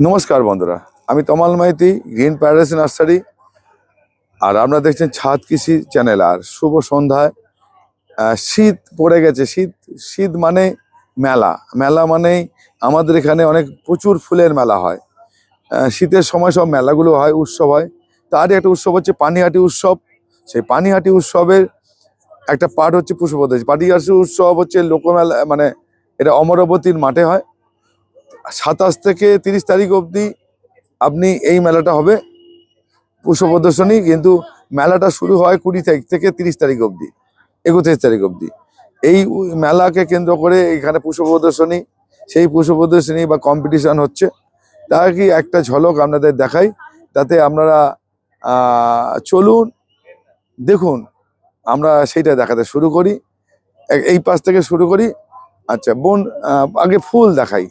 নমস্কার বন্ধুরা, আমি তমাল মাইতি, গ্রিন প্যারাডাইস নার্সারি। আর আপনারা দেখছেন ছাদ কৃষি চ্যানেল। আর শুভ সন্ধ্যায়। শীত পড়ে গেছে। শীত শীত মানে মেলা। মেলা মানেই আমাদের এখানে প্রচুর ফুলের মেলা হয়। শীতের সময় সব মেলাগুলো হয়, উৎসব হয়। তারই একটা উৎসব হচ্ছে পানিহাটি উৎসব। সেই পানিহাটি উৎসবের একটা পার্ট হচ্ছে পুষ্পপ্রদর্শনী। পানিহাটি উৎসব হচ্ছে লোকমেলা, মানে এটা অমরাবতীর মাঠে হয়। 27 থেকে 30 তারিখ অবধি আপনি এই মেলাটা হবে, পুষ্প প্রদর্শনী। কিন্তু মেলাটা শুরু হয় 20 তারিখ থেকে 30 তারিখ অবধি, 31 তারিখ অবধি। এই মেলাকে কেন্দ্র করে এখানে পুষ্প প্রদর্শনী, সেই পুষ্প প্রদর্শনী বা কম্পিটিশন হচ্ছে। তার কি একটা ঝলক আপনাদের দেখাই, তাতে আপনারা চলুন দেখুন। আমরা সেইটা দেখাতে শুরু করি, এই পাশ থেকে শুরু করি। আচ্ছা বোন, আগে ফুল দেখাই।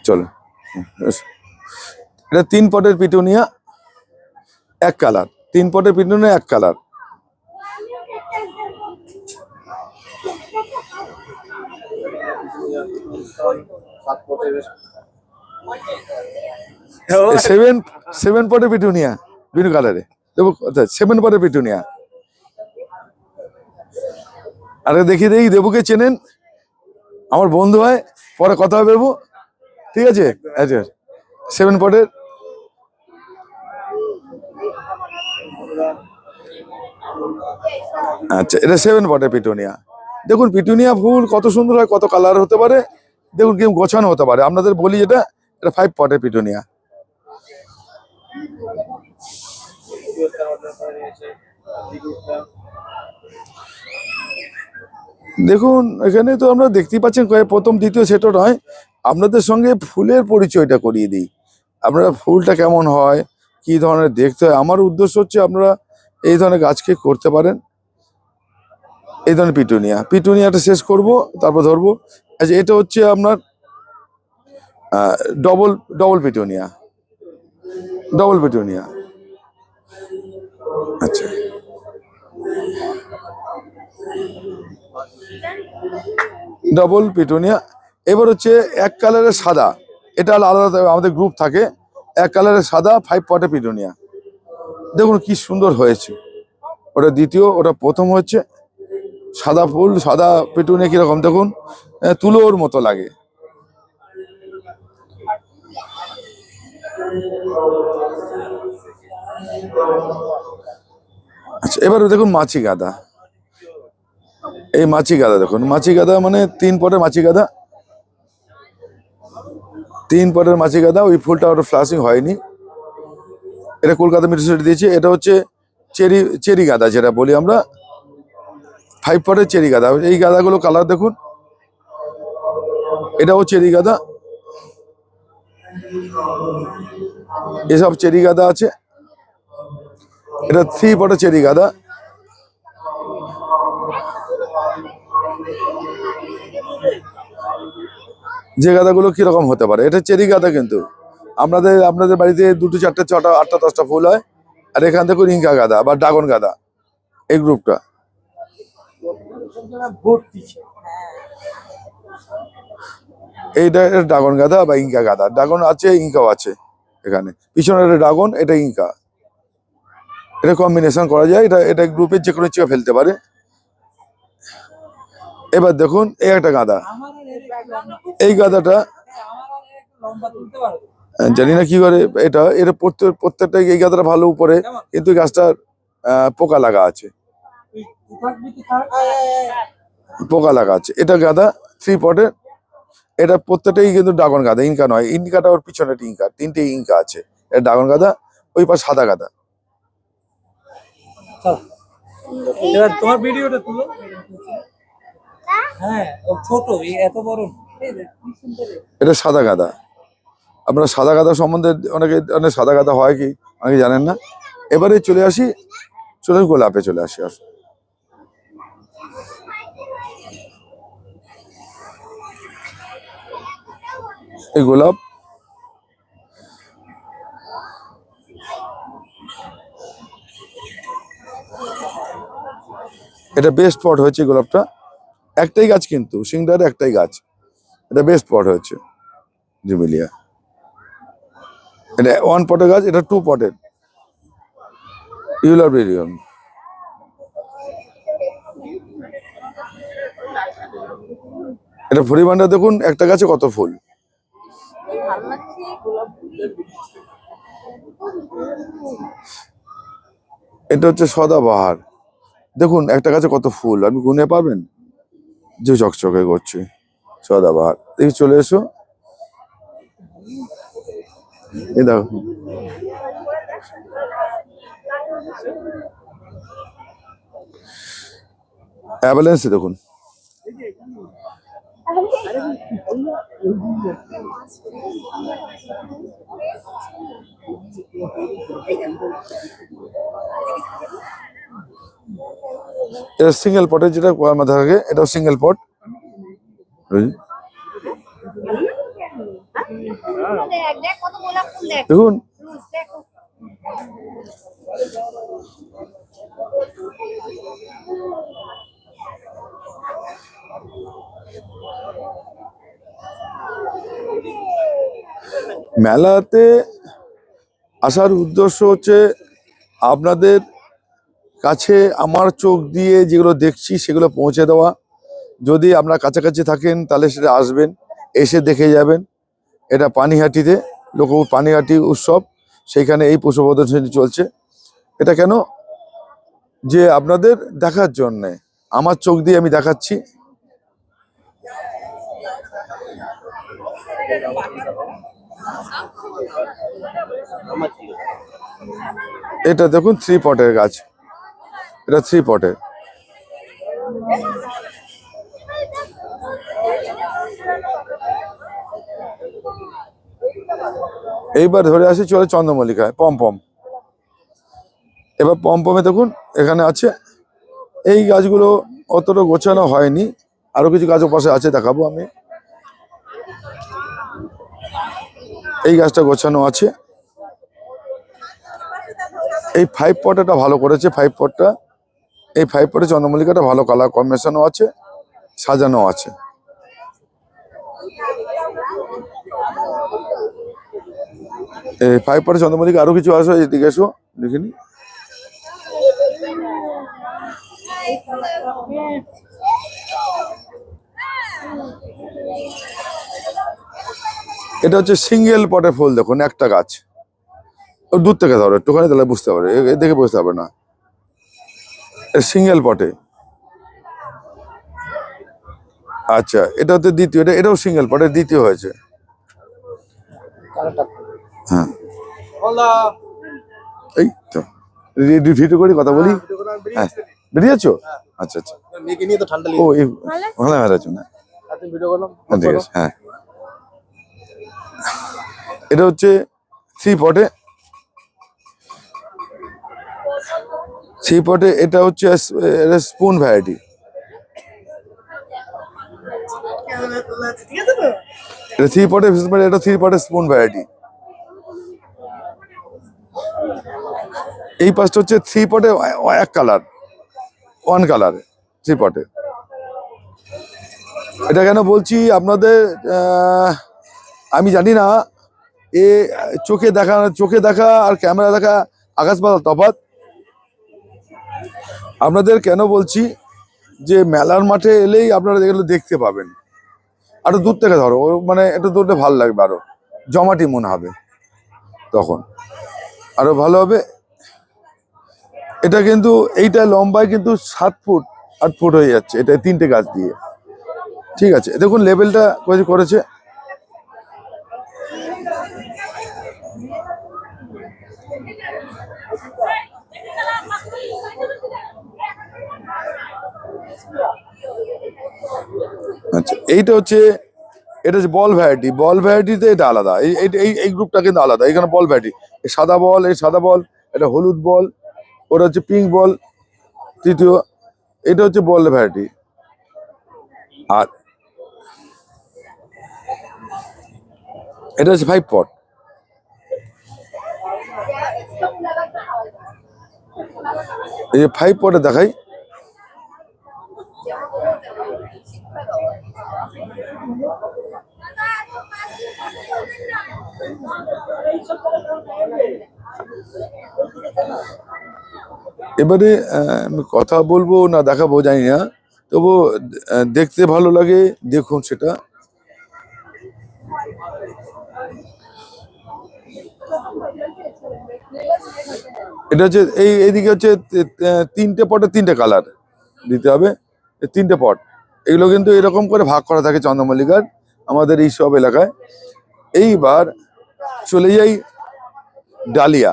চলো, এটা 3 পটের পিটুনিয়া, এক কালার। 3 পটের পিটুনিয়া, এক কালার। সেভেন পটের পিটুনিয়া, বিভিন্ন কালারে দেবো। 7 পটের পিটুনিয়া। আরে দেখিয়ে দেখি, দেবুকে চেনেন, আমার বন্ধু হয়, পরে কথা হবে দেবু, ঠিক আছে? আচ্ছা, 7 পটের। আচ্ছা, এটা 7 পটের পিটুনিয়া। দেখুন পিটুনিয়া ফুল কত সুন্দর হয়, কত কালার হতে পারে। দেখুন কেউ গোছানো হতে পারে। আপনাদের বলি এটা 5 পটের পিটুনিয়া। দেখুন এখানে তো আমরা দেখতেই পাচ্ছেন, প্রথম দ্বিতীয় সেটা নয়, আপনাদের সঙ্গে ফুলের পরিচয়টা করিয়ে দিই। আপনারা ফুলটা কেমন হয়, কি ধরনের দেখতে হয়। আমার উদ্দেশ্য হচ্ছে আপনারা এই ধরনের গাছকে করতে পারেন। এই ধরনের পিটুনিয়াটা শেষ করব, তারপর ধরবো। আচ্ছা, এটা হচ্ছে আপনার double double petunia. Double petunia. আচ্ছা, ডবল পিটুনিয়া। এবার হচ্ছে এক কালারের সাদা, এটা আলাদা আমাদের গ্রুপ থাকে। এক কালারের সাদা 5 পটের পিটুনিয়া। দেখুন কি সুন্দর হয়েছে। ওটা দ্বিতীয়, ওটা প্রথম হচ্ছে। সাদা ফুল, সাদা পিটুনিয়া কিরকম দেখুন, তুলোর মতো লাগে। আচ্ছা, এবার দেখুন মাছি গাঁদা। এই মাছি গাঁদা দেখুন, মাছি গাঁদা মানে 3 পটের মাছি গাঁদা। 3 পটের মাছি গাঁদা। ওই ফুলটা ওটা ফ্লাশিং হয়নি, এটা কলকাতা মিউনিসিপালিটি দিয়েছে। এটা হচ্ছে চেরি গাঁদা, যেটা বলি আমরা 5 পটের চেরি গাঁদা। এই গাঁদাগুলো কালার দেখুন, এটাও চেরি গাঁদা। এসব চেরি গাঁদা আছে। এটা 3 পটের চেরি গাঁদা। যে গাঁদাগুলো কিরকম হতে পারে, এটা চেরি গাঁদা। কিন্তু আপনাদের বাড়িতে 2টো 4টে 6টা 8টা 10টা ফুল হয়। আর এখান থেকে ইনকা গাঁদা বা ড্রাগন গাঁদা, এই গ্রুপটা। এইটা ড্রাগন গাঁদা বা ইনকা গাঁদা। ড্রাগন আছে, ইনকাও আছে। এখানে পিছনে ড্রাগন, এটা ইনকা। এটা কম্বিনেশন করা যায়। এটা গ্রুপের যে কোনো চেয়ে ফেলতে পারে। এবার দেখুন এই একটা গাঁদা। এই গাঁদাটা জানি না কি করে, এটা প্রত্যেকটা এই গাঁদাটা ভালো উপরে, কিন্তু গাছটার পোকা লাগা আছে। পোকা লাগা আছে। এটা গাঁদা 3 পটের। এটা প্রত্যেকটাই কিন্তু ড্রাগন গাঁদা, ইনকা নয়। ইনকাটা ওর পিছনে ইনকা, 3টে ইনকা আছে। এটা ড্রাগন গাঁদা। ওই পাশ সাদা গাঁদা। এবার তোমার ভিডিওটা তুলো। হ্যাঁ, ও ছোট, এত বড়। এটা সাদা গাঁদা। আপনারা সাদা গাঁদা সম্বন্ধে অনেক সাদা গাঁদা হয় কি অনেকে জানেন না। এবারে চলে আসি, গোলাপে চলে আসি। এই গোলাপ, এটা বেস্ট স্পট হয়েছে গোলাপটা, একটাই গাছ কিন্তু সিংডারে একটাই গাছ, এটা বেস্ট স্পট হয়েছে জুমিলিয়া। এটা 1 পটের গাছ, এটা 2 পটের ইউলাব্রিডিয়াম। এটা ফরিবান্ডা দেখুন একটা গাছে কত ফুল। এটা হচ্ছে সদাবাহার, দেখুন একটা গাছে কত ফুল, আপনি গুনে পাবেন, যে চকচকে করছে সদাবাহার। দেখি চলে এসো, এই দেখো অ্যাভালেন্সে দেখুন। এটা সিঙ্গেল পটে, যেটা মাথা থাকে, এটাও সিঙ্গেল পট। দেখুন মেলাতে আসার উদ্দেশ্য হচ্ছে আপনাদের কাছে আমার চোখ দিয়ে যেগুলো দেখছি সেগুলো পৌঁছে দেওয়া। যদি আপনারা কাছাকাছি থাকেন তাহলে সেটা আসবেন, এসে দেখে যাবেন। এটা পানিহাটিতে লোক পানিহাটি উৎসব, সেইখানে এই পশু প্রদর্শনী চলছে। এটা কেন, যে আপনাদের দেখার জন্যে, আমার চোখ দিয়ে আমি দেখাচ্ছি। এটা দেখুন 3 পটের গাছ, এটা 3 পটের। এইবার ধরে আসি চলে চন্দ্রমল্লিকায়, পমপম। এবার পমপমে দেখুন এখানে আছে, এই গাছগুলো অতটা গোছানো হয়নি, আরো কিছু গাছ পাশে আছে, দেখাবো আমি। এই গাছটা গোছানো আছে। এই 5 পট এটা ভালো করেছে, 5 পটটা, এই 5 পটে চন্দ্রমল্লিকাটা ভালো কালার কম্বিনেশনও আছে, সাজানো আছে। এই 5 পটে চন্দ্রমল্লিকা, আরো কিছু আছে, এদিকে এসো দেখিনি। এটা হচ্ছে সিঙ্গেল পটে ফুল, দেখুন একটা গাছ, দূর থেকে ধরো একটুখানি তাহলে বুঝতে পারবে, দেখে বুঝতে পারবে না। সিঙ্গেল পটে, আচ্ছা এটা হচ্ছে দ্বিতীয়, এটাও সিঙ্গেল পটে দ্বিতীয় হয়েছে। হ্যাঁ এই তো ভিডিও করি, কথা বলি। হ্যাঁ বেরিয়েছো, আচ্ছা আচ্ছা। ও এই ভালো ভালো আছো না, ঠিক আছে। হ্যাঁ এটা হচ্ছে 3 পটে, 3 পটে। এটা হচ্ছে স্পুন ভ্যারাইটি, এটা 3 পটে, এটা 3 পটে স্পুন ভ্যারাইটি। এই পাশটা হচ্ছে 3 পটে এক কালার, 1 কালার 3 পটে। এটা কেন বলছি আপনাদের, আমি জানি না এ চোখে দেখা আর ক্যামেরা দেখা আকাশ পাতাল তফাৎ। আপনাদের কেন বলছি, যে মেলার মাঠে এলেই আপনারা এগুলো দেখতে পাবেন। আরো দূর থেকে ধরো, মানে একটু দূরতে ভালো লাগবে, আরো জমাটি মনে হবে, তখন আরো ভালো হবে। এটা কিন্তু এইটা লম্বায় কিন্তু 7 ফুট 8 ফুট হয়ে যাচ্ছে, এটা 3টে গাছ দিয়ে। ঠিক আছে, দেখুন লেভেলটা করেছে। আচ্ছা এইটা হচ্ছে, এটা হচ্ছে বল ভ্যারাইটি, বল ভ্যারাইটিতে এটা আলাদা, এই গ্রুপটা কিন্তু আলাদা। এখানে বল ভ্যারাইটি, এই সাদা বল, এই সাদা বল, এটা হলুদ বল, ওটা হচ্ছে পিঙ্ক বল তৃতীয়। এটা হচ্ছে বল ভ্যারাইটি। আর এটা হচ্ছে 5 পট। এই যে 5 পটে দেখাই, এবারে আমি কথা বলবো না দেখাবো জানি না, তবু দেখতে ভালো লাগে, দেখুন সেটা। এটা হচ্ছে এইদিকে হচ্ছে তিনটে পটে তিনটে কালার দিতে হবে, এই তিনটে পট। এগুলো কিন্তু এরকম করে ভাগ করা থাকে চন্দ্রমল্লিকার আমাদের এই সব এলাকায়। এইবার চলে যাই ডালিয়া।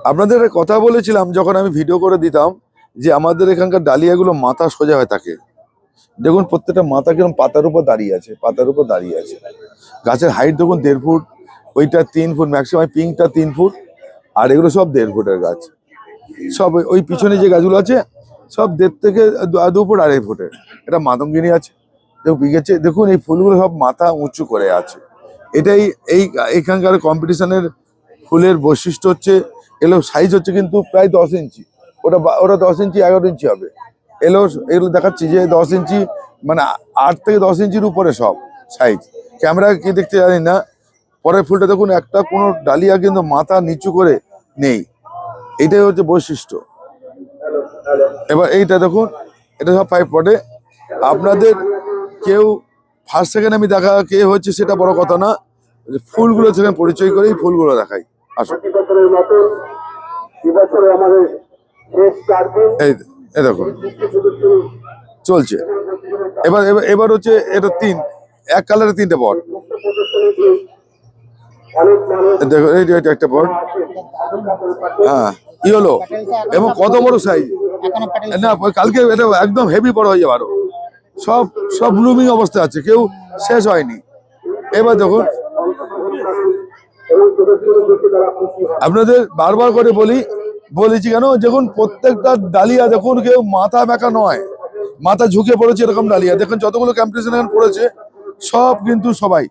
আপনাদের কথা বলেছিলাম যখন আমি ভিডিও করে দিতাম যে আমাদের এখানকার ডালিয়াগুলো মাথা সোজা হয়ে থাকে। দেখুন প্রত্যেকটা মাথা কিরকম পাতার উপর দাঁড়িয়ে আছে, পাতার উপর দাঁড়িয়ে আছে। গাছের হাইট দেখুন 1.5 ফুট, ওইটা 3 ফুট ম্যাক্সিমাম, পিঙ্কটা 3 ফুট, আর এগুলো সব 1.5 ফুটের গাছ। সব ওই পিছনে যে গাছগুলো আছে সব 1.5 থেকে 2 ফুট 2.5 ফুটের। এটা মাতঙ্গিনী আছে, দেখুন বিঘেছে। দেখুন এই ফুলগুলো সব মাথা উঁচু করে আছে। এটাই এইখানকার কম্পিটিশনের ফুলের বৈশিষ্ট্য হচ্ছে। এগুলো সাইজ হচ্ছে কিন্তু প্রায় 10 ইঞ্চি, ওটা 10 ইঞ্চি 11 ইঞ্চি হবে। এগুলো দেখাচ্ছি যে 10 ইঞ্চি, মানে 8 থেকে 10 ইঞ্চির উপরে সব সাইজ। ক্যামেরা কি দেখতে জানি না। পরের ফুলটা দেখুন, একটা কোনো ডালিয়া কিন্তু মাথা নিচু করে নেই, এটাই হচ্ছে বৈশিষ্ট্য। এবার এইটা দেখুন, এটা সব 5 পটে। আপনাদের কেউ ফার্স্ট সেকেন্ড আমি দেখা কে হচ্ছে সেটা বড় কথা না, ফুলগুলো সেখানে পরিচয় করেই ফুলগুলো দেখাই। আসুন, এই এই দেখুন চলছে। এবার এবার এবার হচ্ছে এটা এক কালারের 3টে পট। দেখো এটা একটা পট, হ্যাঁ ইয়েলো, এবং কত বড় সাইজ না। কালকে এটা একদম হেভি বড় হয়ে যাবে আরো। সব সব ব্লুমিং অবস্থায় আছে, কেউ শেষ হয়নি। এবার দেখুন, আপনাদের বারবার করে বলেছি কেন, দেখুন প্রত্যেকটা ডালিয়া দেখুন, কেউ মাথা বেঁকা নয়, মাথা ঝুঁকে পড়েছে এরকম ডালিয়া। দেখুন যতগুলো কম্পিটিশন এখন পড়েছে সব কিন্তু সবাই।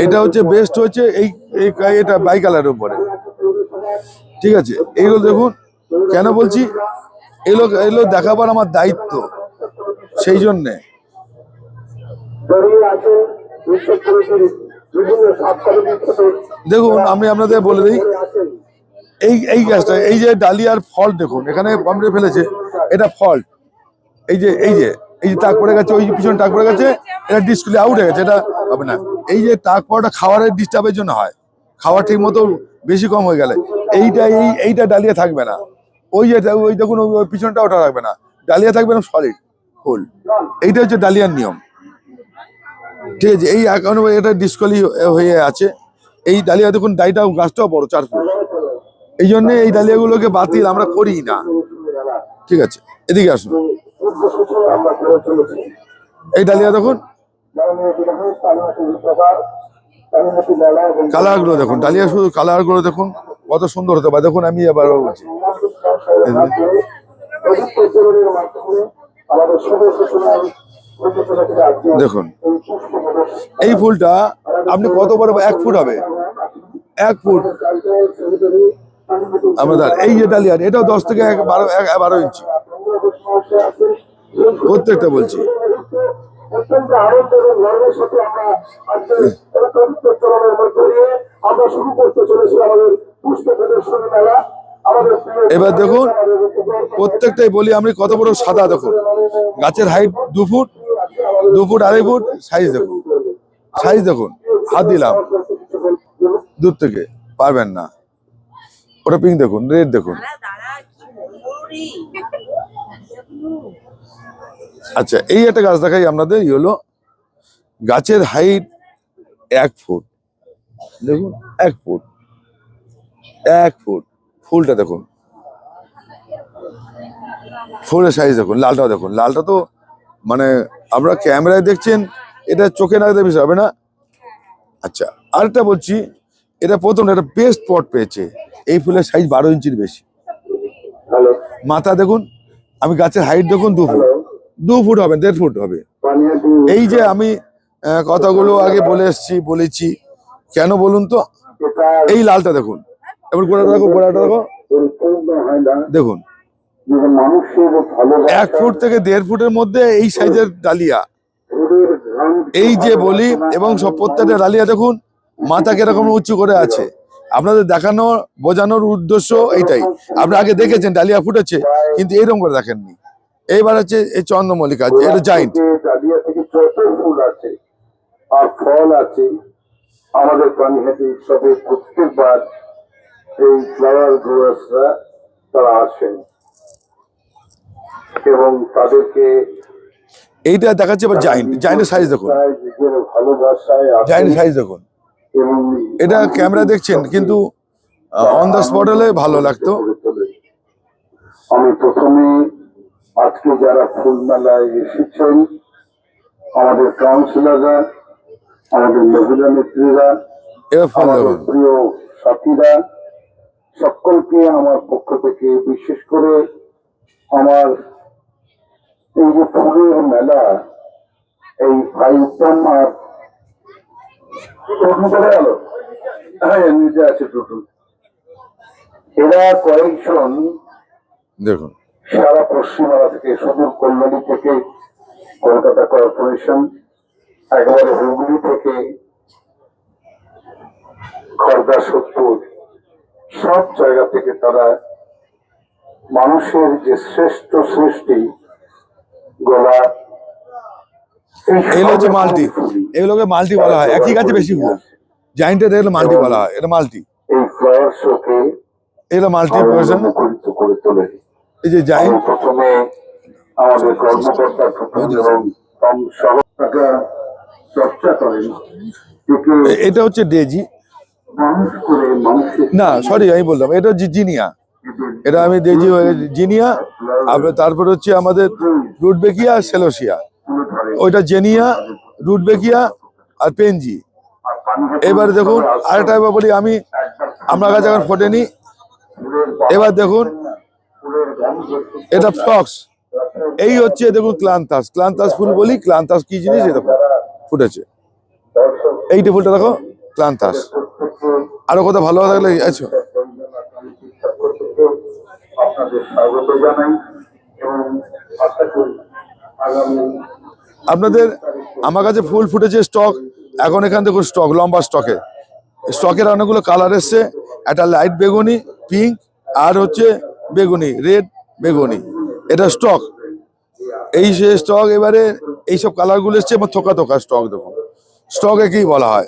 এটা হচ্ছে বেস্ট হচ্ছে এটা বাই কালারের উপরে, ঠিক আছে। এইগুলো দেখুন, কেন বলছি এগুলো দেখাবার আমার দায়িত্ব, সেই জন্যে। দেখুন আমি আপনাদের বলে দিই, এই গাছটা, এই যে ডালিয়ার ফল দেখুন, এখানে কমপ্লিট ফেলেছে, এটা ফল। এই যে টাক পড়ে গেছে, ওই পিছনে টাক পড়ে গেছে, এটা ডিসপ্লে আউট হয়ে গেছে, এটা হবে না। এই যে টাক পড়াটা খাওয়ারের ডিস্টার্বের জন্য হয়, খাওয়া ঠিক মতো বেশি কম হয়ে গেলে এইটা ডালিয়া থাকবে না। ওই দেখুন ওই পিছনটা ওটা থাকবে না, ডালিয়া থাকবে না সলিড ফুল। এইটা হচ্ছে ডালিয়ার নিয়ম, ঠিক আছে। এই কারণে এটা ডিসকলি হয়ে আছে। এই ডালিয়া দেখুন, ডাইটাও গাছটাও বড় 4 ফুট, এই জন্য এই ডালিয়াগুলোকে বাতিল আমরা করি না, ঠিক আছে। এদিকে আসুন, এই ডালিয়া দেখুন, কালার গুলো দেখুন, ডালিয়া শুধু কালার গুলো দেখুন কত সুন্দর হতে পারে। দেখুন আমি এবার বলছি, দেখুন এই ফুলটা আপনি কত বড়, 1 ফুট হবে, 1 ফুট। আমাদের এই যে ডালিয়া, এটাও 10 থেকে 12 ইঞ্চি প্রত্যেকটা বলছি। এবার দেখুন প্রত্যেকটাই বলি আমি কত বড় সাদা। দেখুন গাছের height 2 foot, 2 foot 2.5 foot, size দেখুন, হাত দিলাম দূর থেকে, পারবেন না। ওটা পিঙ্ক দেখুন, রেড দেখুন। আচ্ছা, এই একটা গাছ দেখাই আপনাদের, হলো গাছের হাইট 1 ফুট, দেখুন 1 ফুট, 1 ফুট। ফুলটা দেখুন, ফুলের সাইজ দেখুন, লালটাও দেখুন, লালটা তো মানে আপনারা ক্যামেরায় দেখছেন, এটা চোখে না দেখতে হবে না। আচ্ছা, আরেকটা বলছি, এটা প্রথম একটা বেস্ট পট পেয়েছে। এই ফুলের সাইজ 12 ইঞ্চির বেশি। মাথা দেখুন, আমি গাছের হাইট দেখুন 2 ফুট, 2 ফুট হবে, 1.5 ফুট হবে। এই যে আমি কথাগুলো আগে বলেছি কেন বলুন তো, এই লালটা দেখুন, এবার গোড়াটা দেখো, দেখুন মানুষের ভালোবাসা 1 ফুট থেকে 1.5 ফুটের মধ্যে এই সাইজের ডালিয়া, ওদের ঘাম এই যে বলি, এবং সব প্রত্যেকটা ডালিয়া দেখুন মাথা কিরকম উঁচু করে আছে। আপনাদের দেখানো বোঝানোর উদ্দেশ্য এইটাই। আপনারা আগে দেখেছেন ডালিয়া ফুটেছে, কিন্তু এইরকম করে দেখেননি। এইবার হচ্ছে এই চন্দ্রমল্লিকা, এটা জাইন্ট। ডালিয়া থেকে যত ফুল আছে আর ফল আছে, আমাদের পানিহাটি উৎসবে প্রত্যেকবার এই ফ্লাওয়ার গ্রোয়ার্সরা তারা আসেন এবং তাদেরকে এইটা দেখাচ্ছে এবার জাইন্ট, জাইন্টের সাইজ দেখুন, নিজের ভালোবাসায় আসেন জাইন্ট সাইজ দেখুন। এবং এটা ক্যামেরা দেখছেন, কিন্তু অন দ্য স্পট হলে ভালো লাগতো। আমি প্রথমে আজকে যারা ফুল মেলায় এসেছেন, আমাদের কাউন্সিলররা, আমাদের মহিলা নেত্রীরা, এবার ফল আমাদের দেখুন, প্রিয় সাথীরা, সকলকে আমার পক্ষ থেকে, বিশেষ করে আমার এই যে ফুলের মেলা, এই ভাই উত্তম আর টুটু করে গেল, হ্যাঁ নিজে আছে টুটু, এরা কয়েকজন দেখুন সারা পশ্চিমবাংলা থেকে, সুদূর কল্যাণী থেকে, কলকাতা কর্পোরেশন, একেবারে হুগলি থেকে খড়দা, সোদপুর, সব জায়গা থেকে তারা মানুষের যে শ্রেষ্ঠ সৃষ্টি গোলাপ, এগুলো হচ্ছে মাল্টি, এগুলোকে মাল্টি বলা হয়। একই গাছে বেশি ফুল, জাইন্টে দেখলে মাল্টি বলা হয়, এটা মাল্টি। এই ফ্লাওয়ার শোকে এগুলো মাল্টি পজিশন। মুখরিত করে তোলে। এই যে আমি জাইন্ট, প্রথমে আমাদের কর্মকর্তা টুটুল এবং কম সহযোগিতা চর্চা করেন, একে এটা হচ্ছে ডেজি, মানুষ করে মানুষের না সরি আমি বললাম এটা হচ্ছে জিনিয়া, এটা আমি ডেজি হয়ে গেছে, জিনিয়া। তারপরে হচ্ছে আমাদের রুটবেকিয়া, সেলোসিয়া, তুলে ধরে। ওইটা জেনিয়া, রুটবেকিয়া আর পেনজি। আর পানিহাটি এবারে দেখুন উৎসবে আরেকটা এবার বলি, আমি আমার কাছে এখন ফোটেনি। ফুলের বাগান এবার দেখুন না, ফুলের গন্ধ এটা ফ্লক্স, এই হচ্ছে দেখুন ক্লান্তাস, ক্লান্তাস ফুল বলি। ক্লান্তাস কি জিনিস, এই দেখুন ফুটেছে, দর্শক এইটা ফুলটা দেখো ক্লান্তাস। প্রত্যেককে আরো কথা ভালো থাকলে আছো। আপনাদের স্বাগত জানাই এবং আশা করি আগামী আপনাদের আমার কাছে ফুল ফুটেছে স্টক, এখন এখান থেকে স্টক লম্বা স্টকে, স্টকের অনেকগুলো কালার এসছে, একটা লাইট বেগুনি, পিঙ্ক, আর হচ্ছে বেগুনি, রেড বেগুনি, এটা স্টক। এই সে স্টক, এবারে এইসব কালারগুলো এসছে এবং থোকা থোকা স্টক দেখুন, স্টকে কি বলা হয়।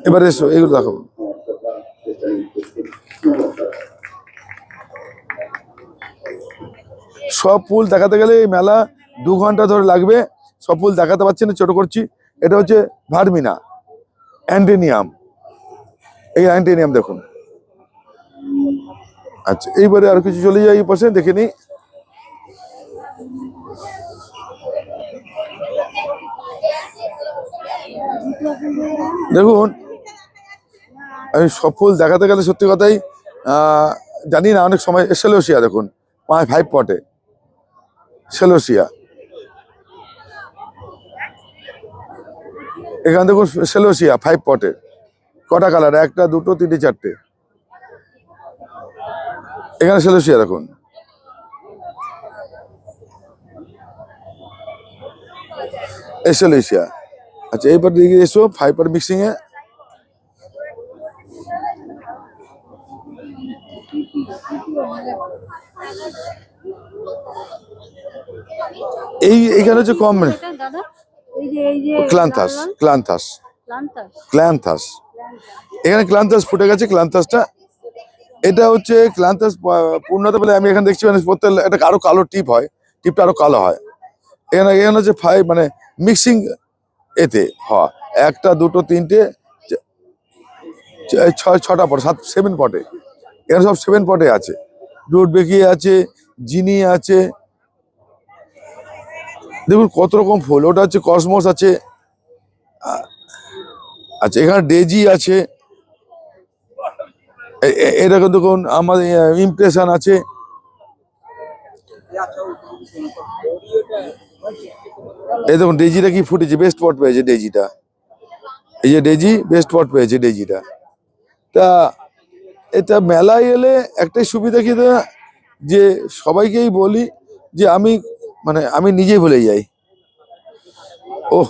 এবারে এসো এইগুলো দেখো, সব ফুল দেখাতে গেলে এই মেলা 2 ঘন্টা ধরে লাগবে, সব ফুল দেখাতে পারছি না, ছোট করছি। এটা হচ্ছে ভার্মিনা, অ্যান্টিনিয়াম, এই অ্যান্টিনিয়াম দেখুন। আচ্ছা এইবারে আর কিছু চলে যাই এই পাশে দেখে নিই। দেখুন আমি সব ফুল দেখাতে গেলে সত্যি কথাই জানি না, অনেক সময় সেলোসিয়া দেখুন 5 পটে, সেলোসিয়া এখানে দেখুন, সেলোসিয়া 5 পটে, কটা কালার, 1 2 3 4টে, এখানে সেলোসিয়া দেখুন। সেলোসিয়া। আচ্ছা এইবার দিকে এসো 5 পট মিক্সিং এ। এইখানে হচ্ছে কম ক্লান্থাস, ক্লান্থাস, ক্লান্থাস, এখানে ক্লান্থাস ফুটে গেছে, ক্লান্থাসটা। এটা হচ্ছে ক্লান্থাস পূর্ণতা বলে আমি এখানে দেখছি, মানে প্রত্যেক এটা আরো কালো টিপ হয়, টিপটা আরো কালো হয়। এখানে এখানে হচ্ছে 5 মানে মিক্সিং এতে হয়, 1 2 3 6 পট, 7 পটে, এখানে সব 7 পটে আছে। রুট বেকিয়ে আছে, জিনি আছে, দেখুন কত রকম ফুল। ওটা হচ্ছে কসমোস আছে। আচ্ছা এখানে ডেজি আছে, এরকম দেখুন আমাদের ইমপ্রেশন আছে। এই দেখুন ডেজিটা কি ফুটেছে, বেস্ট পট পেয়েছে ডেজিটা, এই যে ডেজি বেস্ট পট পেয়েছে ডেজিটা। তা এটা মেলায় এলে একটাই সুবিধা কি দাদা, যে সবাইকেই বলি যে আমি নিজেই ভুলে যাই। ওহ,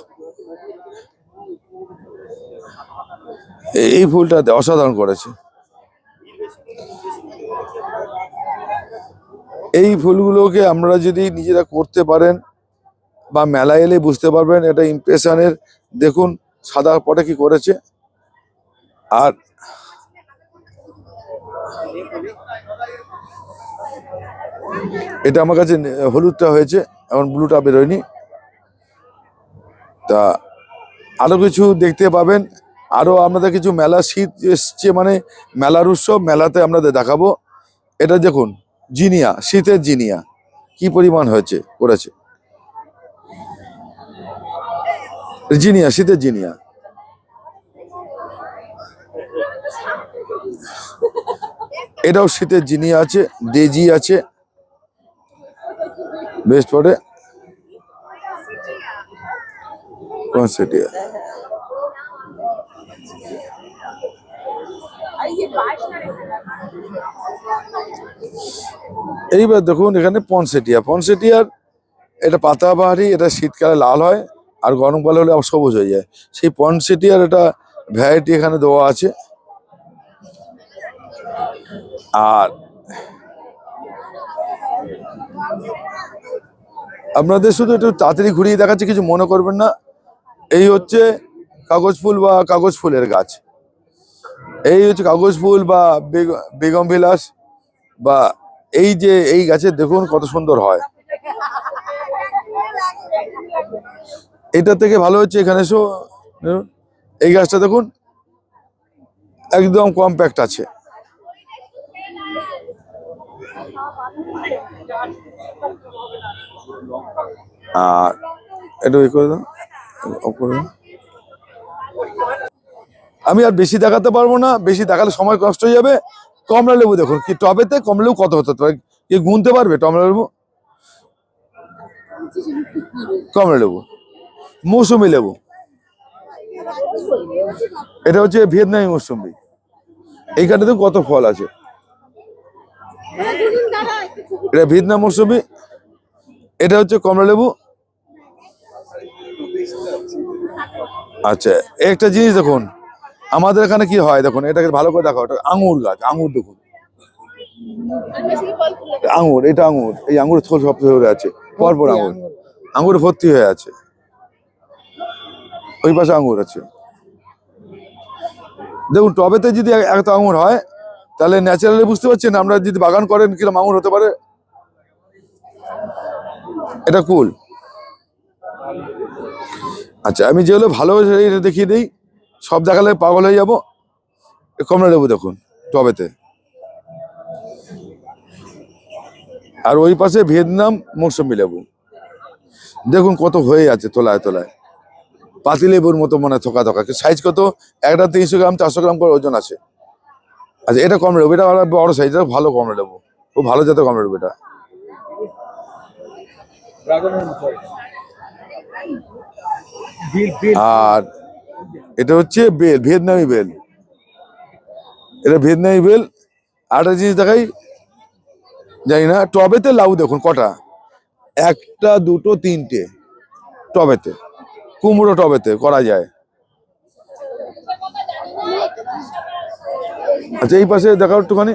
এই ফুলটা অসাধারণ করেছে। এই ফুলগুলোকে আমরা যদি নিজেরা করতে পারেন বা মেলায় এলে বুঝতে পারবেন এটা ইমপ্রেশনের। দেখুন সাদা পটে কি করেছে। আর এটা আমার কাছে হলুদটা হয়েছে, এখন ব্লুটা বেরোয়নি। তা আরো কিছু দেখতে পাবেন, আরো আপনাদের কিছু মেলা, শীত এসছে মানে মেলার উৎসব, মেলাতে আপনাদের দেখাবো। এটা দেখুন জিনিয়া, শীতের জিনিয়া কি পরিমাণ হয়েছে করেছে। জিনিয়া, শীতের জিনিয়া। এটাও শীতের জিনিয়া আছে, ডেজি আছে, বেস্ট পটে পনসেটিয়া। এইবার দেখুন এখানে পনসেটিয়ার এটা পাতাবাহারি, এটা শীতকালে লাল হয় আর গরমকালে হলে আবার সবুজ হয়ে যায়। সেই পনসেটিয়ার এটা ভ্যারাইটি এখানে দেওয়া আছে। আর আপনাদের শুধু একটু তাড়াতাড়ি ঘুরিয়ে দেখাচ্ছে, কিছু মনে করবেন না। এই হচ্ছে কাগজ ফুল বা কাগজ ফুলের গাছ। এই হচ্ছে কাগজ ফুল বা বেগম বিলাস, বা এই যে এই গাছের দেখুন কত সুন্দর হয়। এটা থেকে ভালো হচ্ছে এখানে এসো, এই গাছটা দেখুন একদম কম্প্যাক্ট আছে। আর একটু করে দাও, off করে দাও। আমি আর বেশি দেখাতে পারবো না, বেশি দেখালে সময় নষ্ট হয়ে যাবে। কমলা লেবু দেখুন কি টবেতে, কমলা লেবু কত হতে পারে, কি গুনতে পারবে কমলা লেবু? কমলা লেবু, মৌসুমি লেবু, এটা হচ্ছে ভিয়েতনামি মৌসুমি। এইখানে দেখুন কত ফল আছে, এটা ভিয়েতনাম মৌসুমি, এটা হচ্ছে কমলা লেবু। আচ্ছা, একটা জিনিস দেখুন আমাদের এখানে কি হয় দেখুন, এটাকে ভালো করে দেখো, এটা আঙুর গাছ, আঙুর দেখুন, আঙুর, এটা আঙুর, এই আঙুরের থোল সব ধরে আছে, পরপর আঙুর, আঙুর ভর্তি হয়ে আছে। ওই পাশে আঙুর আছে দেখুন। টবেতে যদি এত আঙুর হয় তাহলে ন্যাচারালি বুঝতে পারছেন, আমরা যদি বাগান করেন কিরকম আঙুর হতে পারে। এটা কুল। আচ্ছা, আমি যেগুলো ভালো এটা দেখিয়ে দিই, সব দেখালে পাগল হয়ে যাবো। কমলা লেবু দেখুন টবেতে, আর ওই পাশে ভিয়েতনাম মৌসুমি লেবু দেখুন কত হয়ে আছে তলায় তলায়, পাতি লেবুর মতো মনে থোকা থোকা। সাইজ কত, একটা 300 গ্রাম 400 গ্রাম করে ওজন আছে। আচ্ছা, এটা কমলা লেবু, এটা বড় সাইজ, এটা ভালো কমলা লেবু, খুব ভালো জাতের কমলা লেবু এটা। আর এটা হচ্ছে বেল, ভিয়েতনামি বেল, এটা ভিয়েতনামি বেল। আর একটা জিনিস দেখাই, জানি না, টবেতে লাউ দেখুন কটা, একটা দুটো তিনটে টবেতে, কুমড়ো টবেতে করা যায়। আচ্ছা, এই পাশে দেখাও একটুখানি,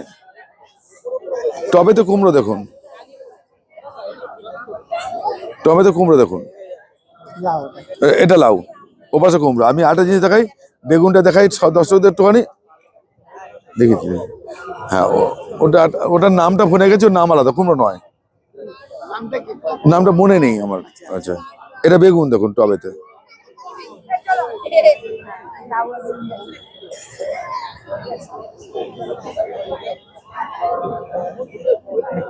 টবেতে কুমড়ো দেখুন, টবেতে কুমড়ো দেখুন, এটা লাউ, ও পাশে কুমড়ো। আমি আরেকটা জিনিস দেখাই, বেগুনটা দেখাই দর্শকদের একটুখানি, দেখেছি। হ্যাঁ, ওটা, ওটার নামটা ভুলে গেছে, ওর নাম আলাদা, কুমড়ো নয়, নামটা মনে নেই আমার। আচ্ছা, এটা বেগুন দেখুন টবেতে।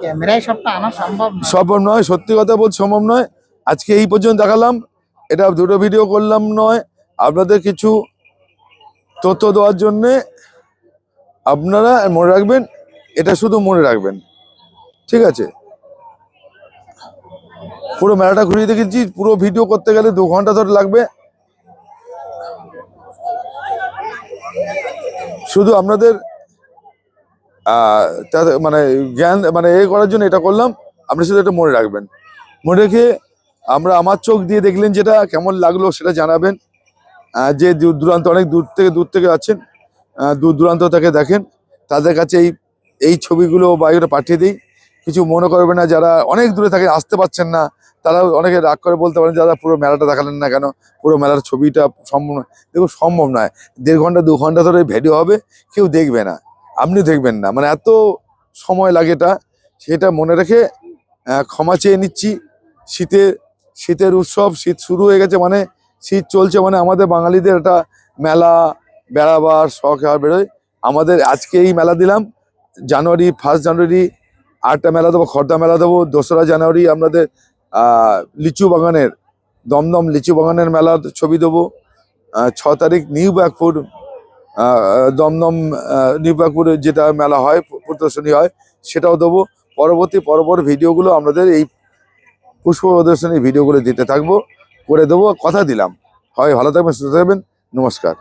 ক্যামেরায় সবটা আনা সম্ভব না। সম্ভব নয়, সত্যি কথা বলতে সম্ভব নয়। আজকে এই পর্যন্ত দেখালাম, এটা দুটো ভিডিও করলাম নয়, আপনাদের কিছু তথ্য দেওয়ার জন্যে। আপনারা মনে রাখবেন, এটা শুধু মনে রাখবেন, ঠিক আছে? পুরো মেলাটা ঘুরিয়ে দেখেছি, পুরো ভিডিও করতে গেলে 2 ঘন্টা ধরে লাগবে। শুধু আপনাদের তাতে মানে জ্ঞান মানে এ করার জন্য এটা করলাম। আপনি শুধু এটা মনে রাখবেন, মনে রেখে আমার চোখ দিয়ে দেখলেন যেটা কেমন লাগলো সেটা জানাবেন। যে দূর দূরান্ত অনেক দূর থেকে আছেন, দূর দূরান্ত থেকে দেখেন, তাদের কাছে এই ছবিগুলো বা এগুলো পাঠিয়ে দিই। কিছু মনে করবে না, যারা অনেক দূরে থাকে আসতে পারছেন না, তারা অনেকে রাগ করে বলতে পারেন দাদা পুরো মেলাটা দেখালেন না কেন, পুরো মেলার ছবিটা সম্ভব নয়। দেখুন সম্ভব নয়, 1.5 ঘন্টা 2 ঘন্টা ধরে ভিডিও হবে, কেউ দেখবে না, আপনি দেখবেন না, মানে এত সময় লাগে এটা। সেটা মনে রেখে ক্ষমা চেয়ে নিচ্ছি। শীতের উৎসব, শীত শুরু হয়ে গেছে, মানে শীত চলছে, মানে আমাদের বাঙালিদের একটা মেলা বেড়াবার শখ আর বেরোয়। আমাদের আজকে এই মেলা দিলাম, 1 জানুয়ারি আরেকটা মেলা দেবো, খর্দা মেলা দেবো। 2রা জানুয়ারি আমাদের লিচু বাগানের, দমদম লিচু বাগানের মেলার ছবি দেবো। 6 তারিখ নিউ ব্যাগপুর, দমদম নিউ ব্যাগপুরে যেটা মেলা হয়, প্রদর্শনী হয়, সেটাও দেবো। পরবর্তী ভিডিওগুলো আমাদের এই পুষ্প প্রদর্শনী ভিডিওগুলো দিতে থাকবো, করে দেবো, কথা দিলাম। হয় ভালো থাকবেন, সুস্থ থাকবেন, নমস্কার।